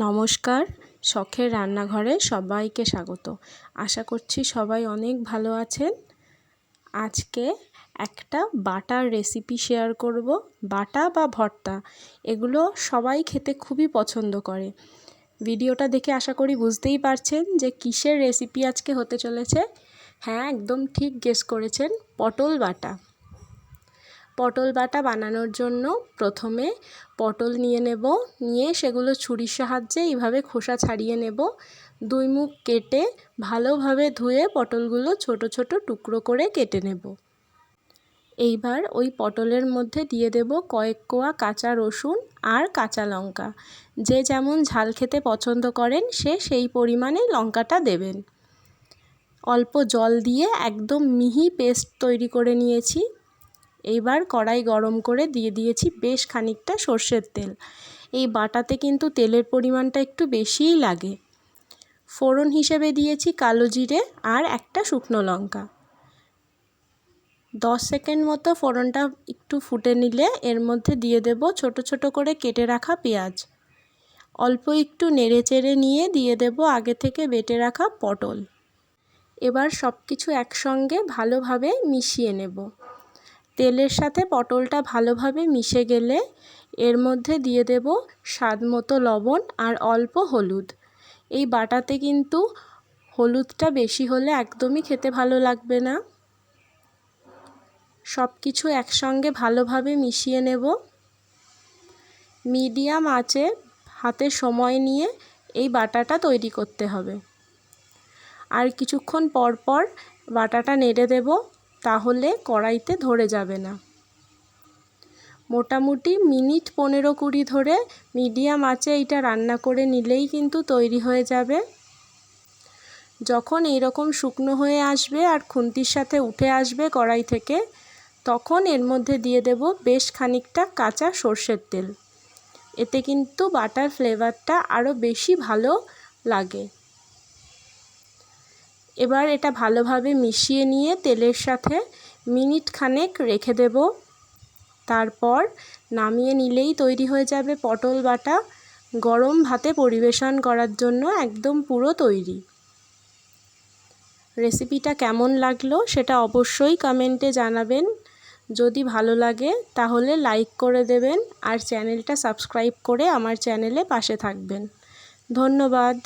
নমস্কার, শখের রান্নাঘরে সবাইকে স্বাগত। আশা করছি সবাই অনেক ভালো আছেন। আজকে একটা বাটার রেসিপি শেয়ার করব। বাটা বা ভর্তা এগুলো সবাই খেতে খুবই পছন্দ করে। ভিডিওটা দেখে আশা করি বুঝতেই পারছেন যে কিসের রেসিপি আজকে হতে চলেছে। হ্যাঁ, একদম ঠিক গেস করেছেন, পটল বাটা। পটল বাটা বানানোর জন্য প্রথমে পটল নিয়ে সেগুলো ছুরির সাহায্যে এইভাবে খোসা ছাড়িয়ে নেব। দুই মুখ কেটে ভালোভাবে ধুয়ে পটলগুলো ছোট ছোট টুকরো করে কেটে নেব। এইবার ওই পটলের মধ্যে দিয়ে দেব কয়েক কোয়া কাঁচা রসুন আর কাঁচা লঙ্কা। যে যেমন ঝাল খেতে পছন্দ করেন সে সেই পরিমাণে লঙ্কাটা দেবেন। অল্প জল দিয়ে একদম মিহি পেস্ট তৈরি করে নিয়েছি। এইবার কড়াই গরম করে দিয়ে দিয়েছি বেশ খানিকটা সর্ষের তেল। এই বাটাতে কিন্তু তেলের পরিমাণটা একটু বেশিই লাগে। ফোড়ন হিসেবে দিয়েছি কালো জিরে আর একটা শুকনো লঙ্কা। 10 সেকেন্ড মতো ফোড়নটা একটু ফুটে নিলে এর মধ্যে দিয়ে দেব ছোট ছোট করে কেটে রাখা পেঁয়াজ। অল্প একটু নেড়েচেড়ে নিয়ে দিয়ে দেব আগে থেকে বেটে রাখা পটল। এবার সব কিছু একসঙ্গে ভালোভাবে মিশিয়ে নেব। তেলের সাথে পটলটা ভালোভাবে মিশে গেলে এর মধ্যে দিয়ে দেব স্বাদ মতো লবণ আর অল্প হলুদ। এই বাটাতে কিন্তু হলুদটা বেশি হলে একদমই খেতে ভালো লাগবে না। সব কিছু একসঙ্গে ভালোভাবে মিশিয়ে নেব। মিডিয়াম আঁচে হাতে সময় নিয়ে এই বাটাটা তৈরি করতে হবে। আর কিছুক্ষণ পর পর বাটাটা নেড়ে দেব, তাহলে কড়াইতে ধরে যাবে না। মোটামুটি মিনিট 15-20 ধরে মিডিয়াম আঁচে এটা রান্না করে নিলেই কিন্তু তৈরি হয়ে যাবে। যখন এইরকম শুকনো হয়ে আসবে আর খুন্তির সাথে উঠে আসবে কড়াই থেকে, তখন এর মধ্যে দিয়ে দেব বেশ খানিকটা কাঁচা সর্ষের তেল। এতে কিন্তু বাটার ফ্লেভারটা আরও বেশি ভালো লাগে। এবার এটা ভালোভাবে মিশিয়ে নিয়ে তেলের সাথে মিনিট খানেক রেখে দেব। তারপর নামিয়ে নিলেই তৈরি হয়ে যাবে পটল বাটা। গরম ভাতে পরিবেশন করার জন্য একদম পুরো তৈরি। রেসিপিটা কেমন লাগলো সেটা অবশ্যই কমেন্টে জানাবেন। যদি ভালো লাগে তাহলে লাইক করে দেবেন আর চ্যানেলটা সাবস্ক্রাইব করে আমার চ্যানেলে পাশে থাকবেন। ধন্যবাদ।